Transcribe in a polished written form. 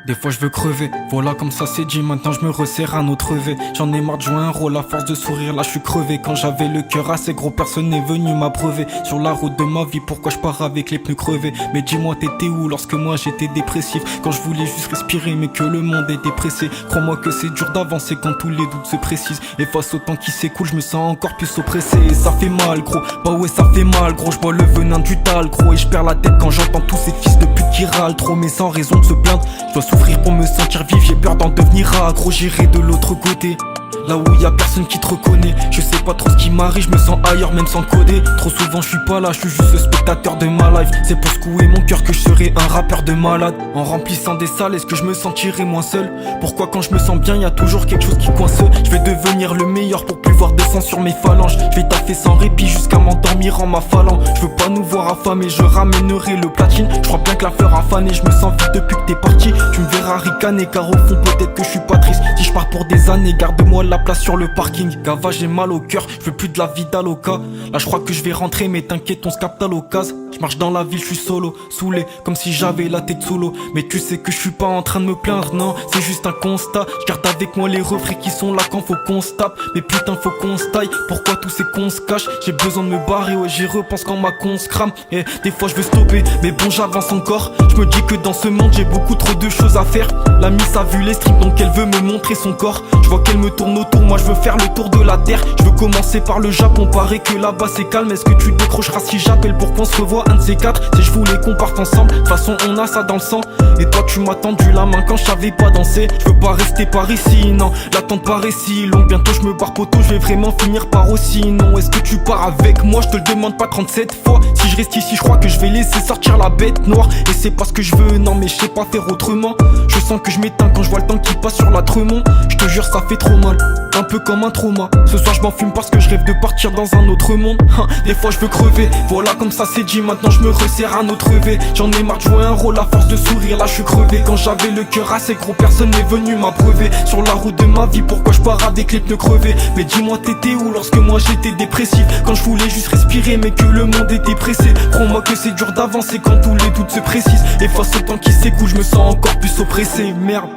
Des fois je veux crever, voilà comme ça c'est dit, maintenant je me resserre un autre V. J'en ai marre de jouer un rôle à force de sourire, là je suis crevé. Quand j'avais le cœur assez gros, personne n'est venu m'abreuver. Sur la route de ma vie, pourquoi je pars avec les pneus crevés? Mais dis-moi t'étais où lorsque moi j'étais dépressif? Quand je voulais juste respirer mais que le monde était pressé. Crois-moi que c'est dur d'avancer quand tous les doutes se précisent. Et face au temps qui s'écoule, je me sens encore plus oppressé. Et ça fait mal gros, bah ouais ça fait mal gros. Je bois le venin du tal gros, et je perds la tête quand j'entends tous ces fils de pute qui râlent trop. Mais sans raison de se plaindre, je dois souffrir pour me sentir vivre, j'ai peur d'en devenir accro. J'irai de l'autre côté, là où y a personne qui te reconnaît. Je sais pas trop ce qui m'arrive, je me sens ailleurs même sans coder. Trop souvent je suis pas là, je suis juste le spectateur de ma life. C'est pour secouer mon cœur que je serai un rappeur de malade. En remplissant des salles, est-ce que je me sentirai moins seul? Pourquoi quand je me sens bien, y a toujours quelque chose qui coince? Je vais devenir le meilleur pour plus voir de sang sur mes phalanges. Je vais taffer sans répit jusqu'à m'endormir en m'affalant. Je veux pas nous voir affamés, je ramènerai le platine. Je crois bien que la fleur a fané, je me sens vide depuis que t'es parti. Tu me verras ricaner car au fond peut-être que je suis pas triste. Si je pars pour des années, garde-moi la place sur le parking. Gava, j'ai mal au cœur, je veux plus de la vie d'Aloca. Là je crois que je vais rentrer mais t'inquiète on se capte à l'occasion. Je marche dans la ville, je suis solo, saoulé, comme si j'avais la tête sous l'eau. Mais tu sais que je suis pas en train de me plaindre, non, c'est juste un constat. Je garde avec moi les refrains qui sont là quand faut qu'on se tape. Mais putain faut qu'on se taille, pourquoi tous ces cons se cachent? J'ai besoin de me barrer, ouais j'y repense quand ma con se crame. Et des fois je veux stopper, mais bon j'avance encore. Je me dis que dans ce monde j'ai beaucoup trop de choses à faire. La miss a vu les streams donc elle veut me montrer son corps. Je vois qu'elle me tourne autour, moi je veux faire le tour de la terre. Je veux commencer par le Japon, paraît que là-bas c'est calme. Est-ce que tu décrocheras si j'appelle pour qu'on se revoie un de ces quatre? Si je voulais qu'on parte ensemble, de toute façon on a ça dans le sang. Et toi tu m'as tendu la main quand je savais pas danser. Je veux pas rester par ici, non, l'attente paraît si longue. Bientôt je me barre poteau, je vais vraiment finir par aussi. Non, est-ce que tu pars avec moi? Je te le demande pas 37 fois. Si je reste ici, je crois que je vais laisser sortir la bête noire. Et c'est pas ce que je veux, non mais je sais pas faire autrement. Je sens que je m'éteins quand je vois le temps qui passe sur la Tremont. Je te jure ça fait trop mal, un peu comme un trauma. Ce soir je m'en fume parce que je rêve de partir dans un autre monde. Des fois je veux crever, voilà comme ça c'est dit, maintenant je me resserre un autre V. J'en ai marre de jouer un rôle à force de sourire, là je suis crevé. Quand j'avais le cœur assez gros, personne n'est venu m'abreuver. Sur la route de ma vie, pourquoi je pars avec les pneus crevés? Mais dis-moi t'étais où lorsque moi j'étais dépressif? Quand je voulais juste respirer mais que le monde était pressé. Crois-moi que c'est dur d'avancer quand tous les doutes se précisent. Et face au temps qui s'écoule, je me sens encore plus oppressé, merde.